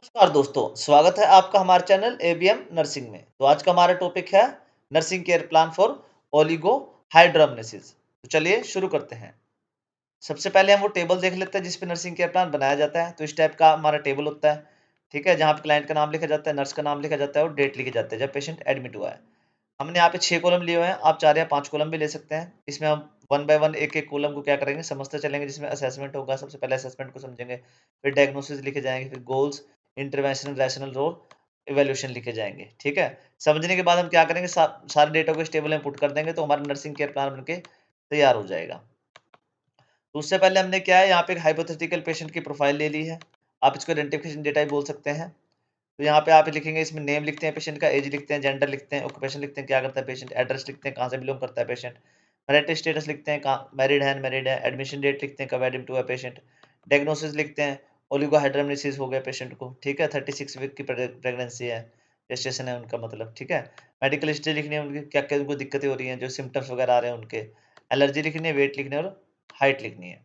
नमस्कार दोस्तों, स्वागत है आपका हमारे चैनल एबीएम नर्सिंग में। तो आज का हमारा टॉपिक है nursing care plan for oligohydramnios. तो चलिए शुरू करते हैं। सबसे पहले हम वो टेबल देख लेते हैं जिस पे नर्सिंग केयर प्लान बनाया जाता है। तो इस टाइप का हमारा टेबल होता है, ठीक है, जहाँ पे क्लाइंट का नाम लिखा जाता है, नर्स का नाम लिखा जाता है और डेट लिखी जाती है जब पेशेंट एडमिट हुआ है। हमने यहाँ पे 6 कॉलम लिए हुए हैं, आप 4 या 5 कॉलम भी ले सकते हैं। इसमें हम वन बाय वन एक-एक कॉलम को क्या करेंगे समझते चलेंगे, जिसमें असेसमेंट होगा। सबसे पहले असेसमेंट को समझेंगे, फिर डायग्नोसिस लिखे जाएँगे, फिर goals, intervention, rational role, evaluation लिखे जाएँगे, ठीक है? समझने के बाद हम क्या करेंगे सारे डेटा को इस टेबल में पुट कर देंगे तो हमारा नर्सिंग केयर प्लान बनके तैयार हो जाएगा। तो उससे पहले हमने क्या है यहाँ पे एक हाइपोथेटिकल पेशेंट की प्रोफाइल ले ली है। आप इसको आइडेंटिफिकेशन डेटा भी बोल सकते हैं। तो यहाँ पे आप लिखेंगे, इसमें नेम लिखते हैं पेशेंट का, एज लिखते हैं, जेंडर लिखते हैं, ऑक्यूपेशन लिखते हैं, क्या करता है पेशेंट, एड्रेस लिखते हैं, कहाँ से बिलोंग करता है पेशेंट, मैरिटल स्टेटस लिखते हैं, कहाँ मैरिड है अनमैरिड है, एडमिशन डेट लिखते हैं, कब एडमिट हुआ पेशेंट, डायग्नोसिस लिखते हैं, ओलिगोहाइड्रोमनेसिस हो गया पेशेंट को, ठीक है, 36 वीक की प्रेगनेंसी है, जेस्टेशन है उनका मतलब, ठीक है। मेडिकल हिस्ट्री लिखनी है उनकी, क्या-क्या उनको दिक्कतें हो रही हैं, जो सिम्पटम्स वगैरह आ रहे हैं उनके, एलर्जी लिखनी है, वेट लिखनी है और हाइट लिखनी है।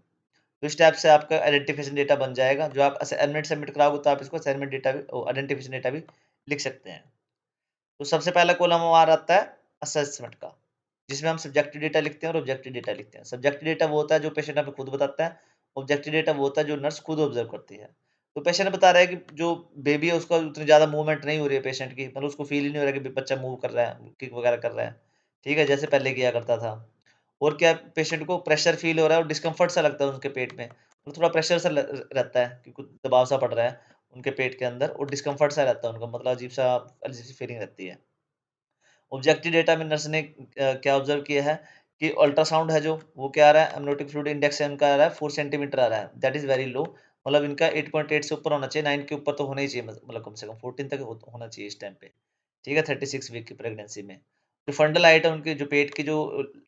तो इस टाइप से आपका आइडेंटिफिकेशन डेटा बन जाएगा। जो आप असाइनमेंट सबमिट कराओगे तो आप इसको असाइनमेंट डेटा भी आइडेंटिफिकेशन डेटा भी लिख सकते हैं। तो सबसे पहला कॉलम हमारा आता है असेसमेंट का, जिसमें हम सब्जेक्टिव डेटा लिखते हैं और ऑब्जेक्टिव डेटा लिखते हैं। सब्जेक्टिव डेटा वो होता है जो पेशेंट हमें खुद बताता है, ऑब्जेक्टिव डेटा वो होता है जो नर्स खुद ऑब्जर्व करती है। तो पेशेंट बता रहा है कि जो बेबी है उसका उतनी ज़्यादा मूवमेंट नहीं हो रही है पेशेंट की, मतलब उसको फील ही नहीं हो रहा है कि बच्चा मूव कर रहा है, किक वगैरह कर रहा है, ठीक है, जैसे पहले किया करता था। और क्या पेशेंट को प्रेशर फ़ील हो रहा है और डिस्कम्फर्ट सा लगता है उनके पेट में, और थोड़ा प्रेशर सा ल रहता है कि कुछ दबाव सा पड़ रहा है उनके पेट के अंदर और डिस्कम्फर्ट सा रहता है उनका, मतलब अजीब-सी फीलिंग रहती है। ऑब्जेक्टिव डेटा में नर्स ने क्या ऑब्जर्व किया है कि अल्ट्रासाउंड है जो, वो क्या आ रहा है, एमनियोटिक फ्लूइड इंडेक्स है उनका आ रहा है 4 सेंटीमीटर आ रहा है, दैट इज़ वेरी लो। मतलब इनका 8.8 से ऊपर होना चाहिए, 9 के ऊपर तो होना ही चाहिए, मतलब कम से कम 14 तक हो होना चाहिए इस टाइम पे, ठीक है, 36 वीक की प्रेगनेंसी में। जो फंडल हाइट है उनकी, जो पेट की जो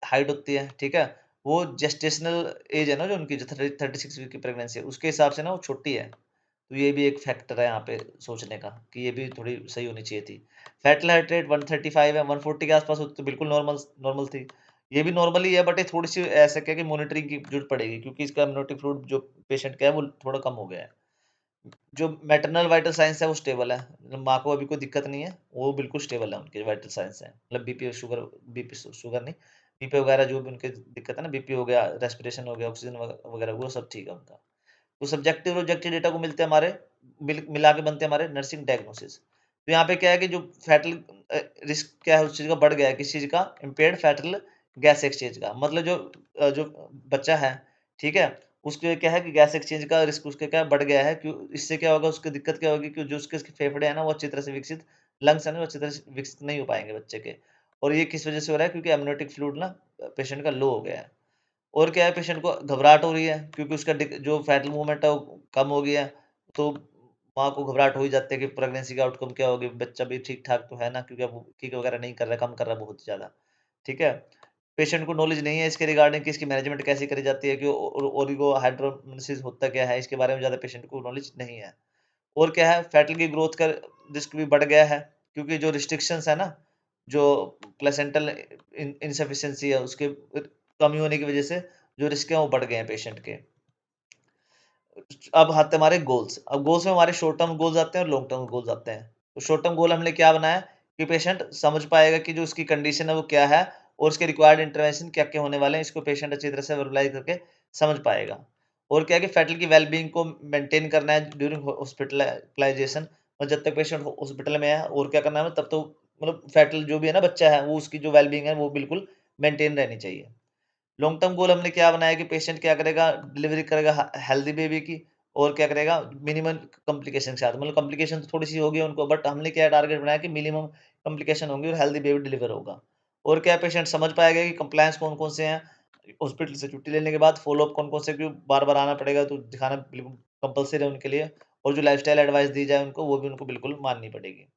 हाइट होती है, ठीक है, वो जेस्टेशनल एज है ना जो उनकी, जो 36 वीक की प्रेगनेंसी है, उसके हिसाब से ना वो छोटी है। तो ये भी एक फैक्टर है यहाँ पे सोचने का कि ये भी थोड़ी सही होनी चाहिए थी। फैटल हार्ट रेट 135 है, 140 के आस-पास होती तो बिल्कुल नॉर्मल नॉर्मल थी। ये भी नॉर्मल ही है, बट ये थोड़ी-सी ऐसा क्या है कि मॉनिटरिंग की ज़रूरत पड़ेगी, क्योंकि इसका एमनियोटिक फ्लूइड जो पेशेंट का है वो थोड़ा कम हो गया है। जो मैटरनल वाइटल साइंस है वो स्टेबल है, मतलब माँ को अभी कोई दिक्कत नहीं है, वो बिल्कुल स्टेबल है, उनके वाइटल साइंस है। मतलब बीपी शुगर नहीं, बीपी वगैरह जो भी उनके दिक्कत है ना, बीपी हो गया, रेस्पिरेशन हो गया, ऑक्सीजन वगैरह वो सब ठीक है उनका। तो सब्जेक्टिव और ऑब्जेक्टिव डेटा को मिलते हैं हमारे, मिला के बनते हैं हमारे नर्सिंग डायग्नोसिस। तो यहाँ पे क्या है कि जो फैटल रिस्क क्या है उस चीज़ का बढ़ गया है, किस चीज़ का, इम्पेयर्ड फैटल गैस एक्सचेंज का, मतलब जो बच्चा है, ठीक है, उसके क्या है कि गैस एक्सचेंज का रिस्क उसके क्या बढ़ गया है। क्यों, इससे क्या होगा, उसकी दिक्कत क्या होगी कि जो उसके उसके फेफड़े हैं ना वो अच्छी तरह से विकसित, लंग्स है ना वो अच्छी तरह से विकसित नहीं हो पाएंगे बच्चे के। और ये किस वजह से हो रहा है, क्योंकि एमनियोटिक फ्लूइड ना पेशेंट का लो हो गया है। और क्या है, पेशेंट को घबराहट हो रही है क्योंकि उसका जो फैटल मूवमेंट है वो कम हो गया है। तो माँ को घबराहट हो ही जाती है कि प्रेगनेंसी का आउटकम क्या होगी, बच्चा भी ठीक-ठाक तो है ना, क्योंकि अब वो किक वगैरह नहीं कर रहा है, कम कर रहा है बहुत ज़्यादा, ठीक है। पेशेंट को नॉलेज नहीं है इसके रिगार्डिंग कि इसकी मैनेजमेंट कैसे करी जाती है, कि ओलिगो हाइड्रोमेनेसिस होता क्या है, इसके बारे में ज़्यादा पेशेंट को नॉलेज नहीं है। और क्या है, फैटल की ग्रोथ का रिस्क भी बढ़ गया है, क्योंकि जो रिस्ट्रिक्शंस है ना, जो प्लेसेंटल इनसफिशिएंसी है उसके कमी होने की वजह से जो रिस्क है वो बढ़ गए हैं पेशेंट के। अब आते हैं हमारे गोल्स। अब गोल्स में हमारे शॉर्ट टर्म गोल्स आते हैं और लॉन्ग टर्म गोल्स आते हैं। तो शॉर्ट टर्म गोल हमने क्या बनाया कि पेशेंट समझ पाएगा कि जो उसकी कंडीशन है वो क्या है और उसके रिक्वायर्ड इंटरवेंशन क्या-क्या होने वाले हैं, इसको पेशेंट अच्छी तरह से वर्बलाइज़ करके समझ पाएगा। और क्या है कि फैटल की वेल-बीइंग को मेंटेन करना है ड्यूरिंग हॉस्पिटलाइजेशन, और जब तक पेशेंट हॉस्पिटल में है और क्या करना है हमें, तब तो मतलब फैटल जो भी है ना बच्चा है, वो उसकी जो वेल-बीइंग है वो बिल्कुल मेंटेन रहनी चाहिए। लॉन्ग टर्म गोल हमने क्या बनाया कि पेशेंट क्या करेगा, डिलीवरी करेगा हेल्दी बेबी की, और क्या करेगा मिनिमम कॉम्प्लिकेशन के साथ, मतलब कॉम्प्लिकेशन तो थोड़ी सी होगी उनको, बट हमने क्या टारगेट बनाया कि मिनिमम कॉम्प्लिकेशन होंगी और हेल्दी बेबी डिलीवर होगा। और क्या पेशेंट समझ पाएगा कि कंप्लायंस कौन कौन से हैं, हॉस्पिटल से छुट्टी लेने के बाद फॉलोअप कौन कौन से, क्यों बार बार आना पड़ेगा, तो दिखाना बिल्कुल कंपलसरी है उनके लिए। और जो लाइफस्टाइल एडवाइस दी जाए उनको, वो भी उनको बिल्कुल माननी पड़ेगी।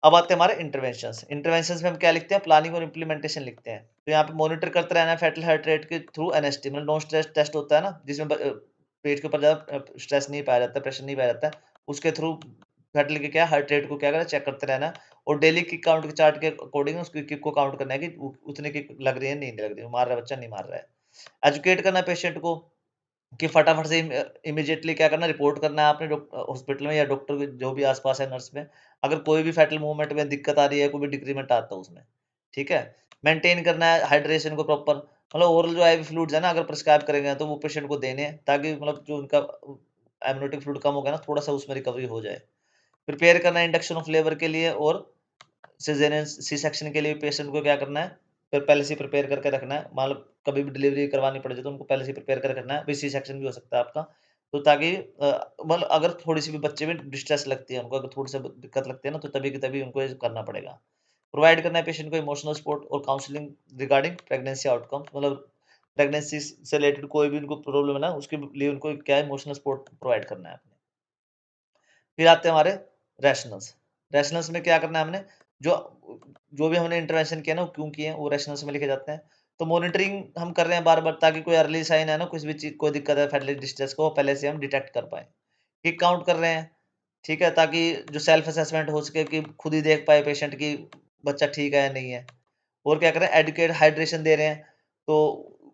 अब आते हैं हमारे इंटरवेंशंस। इंटरवेंशंस में हम क्या लिखते हैं, प्लानिंग और इम्प्लीमेंटेशन लिखते हैं। तो यहाँ पे मॉनिटर करते रहना है फैटल हार्ट रेट के थ्रू एनएसटी, मतलब नॉन स्ट्रेस टेस्ट होता है ना, जिसमें पेट के ऊपर ज़्यादा स्ट्रेस नहीं पाया जाता, प्रेशर नहीं पाया जाता है। उसके थ्रू फैटल के क्या हार्ट रेट को क्या करना है, चेक करते रहना है। और डेली किक काउंट के चार्ट के अकॉर्डिंग उसकी किक को काउंट करना है कि उतने किक लग रही है, नहीं लग रही है, मार रहा है बच्चा, नहीं मार रहा है। एजुकेट करना है पेशेंट को कि फटाफट से इमीडिएटली क्या करना, रिपोर्ट करना है आपने हॉस्पिटल में या डॉक्टर के जो भी आसपास है, नर्स में, अगर कोई भी फैटल मूवमेंट में दिक्कत आ रही है, कोई भी डिक्रीमेंट आता है उसमें, ठीक है। मेंटेन करना है हाइड्रेशन को प्रॉपर, मतलब ओरल जो आईवी फ्लूइड्स है ना, अगर प्रिस्क्राइब करेंगे तो वो पेशेंट को देने हैं, ताकि मतलब जो उनका एमनियोटिक फ्लूइड कम हो गया ना, थोड़ा सा उसमें रिकवरी हो जाए। प्रिपेयर करना है इंडक्शन ऑफ लेबर के लिए, और सिजेरियन सी सेक्शन के लिए पेशेंट को क्या करना है, फिर पहले से प्रिपेयर करके रखना है, मतलब कभी भी डिलीवरी करवानी पड़ जाए तो उनको पहले से प्रिपेयर करके रखना है, भी सी सेक्शन भी हो सकता है आपका, तो ताकि मतलब अगर थोड़ी सी भी बच्चे में डिस्ट्रेस लगती है, उनको अगर थोड़ी सी दिक्कत लगती है ना, तो तभी की तभी उनको ये करना पड़ेगा। प्रोवाइड करना है पेशेंट को इमोशनल सपोर्ट और काउंसलिंग रिगार्डिंग प्रेगनेंसी आउटकम, मतलब प्रेगनेंसी से रिलेटेड कोई भी उनको प्रॉब्लम है ना, उसके लिए उनको क्या इमोशनल सपोर्ट प्रोवाइड करना है अपने। फिर आते हैं हमारे रैशनल्स। रैशनल्स में क्या करना है हमने, जो जो भी हमने इंटरवेंशन किया ना, वो क्यों किए हैं, वो रैशनल्स में लिखे जाते हैं। तो मॉनिटरिंग हम कर रहे हैं बार-बार, ताकि कोई अर्ली साइन है ना, कुछ भी चीज़ कोई दिक्कत है फैटली डिस्ट्रेस को, पहले से हम डिटेक्ट कर पाएँ। किक काउंट कर रहे हैं, ठीक है, ताकि जो सेल्फ असेसमेंट हो सके, कि खुद ही देख पाए पेशेंट कि बच्चा ठीक है या नहीं है। और क्या कर रहे हैं, एडिक्वेट हाइड्रेशन दे रहे हैं, तो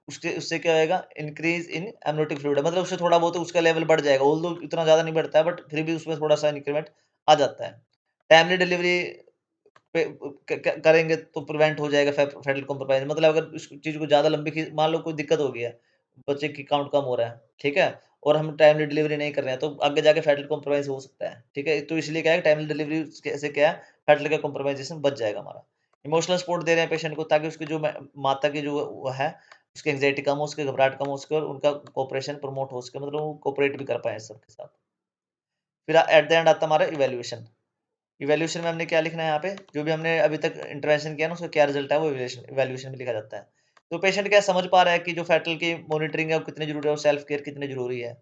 उसके उससे क्या होएगा, इंक्रीज इन एमनियोटिक फ्लूइड, मतलब उससे थोड़ा बहुत उसका लेवल बढ़ जाएगा, ऑल्दो इतना ज़्यादा नहीं बढ़ता है, बट फिर भी उसमें थोड़ा-सा इंक्रीमेंट आ जाता है। टाइमली डिलीवरी पे करेंगे तो प्रिवेंट हो जाएगा फेटल कॉम्प्रोमाइज़, मतलब अगर इस चीज़ को ज़्यादा लंबी खींच, मान लो कोई दिक्कत हो गई है, बच्चे की काउंट कम हो रहा है, ठीक है? और हम टाइमली डिलीवरी नहीं कर रहे हैं, तो आगे जाके फेटल कॉम्प्रोमाइज़ हो सकता है, ठीक है? तो इसलिए क्या है, टाइमली डिलीवरी से क्या है, फेटल का कॉम्प्रोमाइज़ेशन बच जाएगा हमारा। इमोशनल सपोर्ट दे रहे हैं पेशेंट को, ताकि उसकी जो माता की जो वो है, उसकी एंग्जायटी कम हो सके, घबराहट कम हो सके, और उनका कोऑपरेशन प्रमोट हो सके, मतलब वो कोऑपरेट भी कर पाएँ सबके साथ। फिर एट द एंड आता है हमारा इवैल्यूएशन। इवैल्यूएशन में हमने क्या लिखना है यहाँ पे, जो भी हमने अभी तक इंटरवेंशन किया ना, उसका क्या रिजल्ट है, वो इवैल्यूएशन में लिखा जाता है। तो पेशेंट क्या समझ पा रहा है कि जो फैटल की मॉनिटरिंग है वो कितनी ज़रूरी है, और सेल्फ केयर कितनी ज़रूरी है।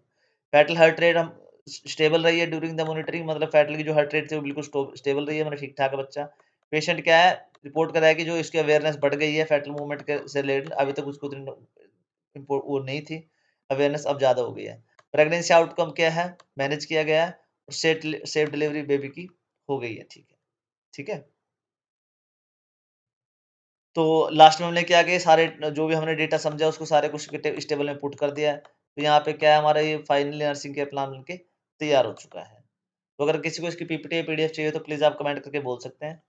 फैटल हार्ट रेट हम स्टेबल रही है ड्यूरिंग द मॉनिटरिंग, मतलब फैटल की जो हार्ट रेट थी वो बिल्कुल स्टेबल रही है, मतलब ठीक-ठाक है बच्चा। पेशेंट क्या है, रिपोर्ट कर रहा है कि जो इसकी अवेयरनेस बढ़ गई है फैटल मूवमेंट के से रिलेटेड, अभी तक उसको इतनी वो नहीं थी, अवेयरनेस अब ज़्यादा हो गई है। प्रेगनेंसी आउटकम क्या है, मैनेज किया गया है, और सेफ डिलीवरी बेबी की हो गई है, ठीक है। ठीक है? तो लास्ट में हमने क्या किया, सारे जो भी हमने डेटा समझा उसको सारे कुछ इस टेबल में पुट कर दिया है। तो यहाँ पे क्या है, हमारा ये फाइनली नर्सिंग केयर प्लान बनके तैयार हो चुका है। तो अगर किसी को इसकी पीपीटी या पीडीएफ चाहिए तो प्लीज़ आप कमेंट करके बोल सकते हैं।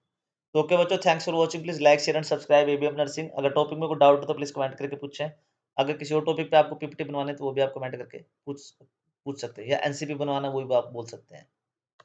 तो ओके बच्चों, thanks for watching, please like, share and subscribe ABM nursing. अगर टॉपिक में कोई डाउट हो तो प्लीज़ कमेंट करके पूछें। अगर किसी और टॉपिक पे आपको पीपीटी बनवानी है तो वो भी आप कमेंट करके पूछ पूछ सकते हैं, या एनसीपी बनवाना है वो भी आप बोल सकते हैं।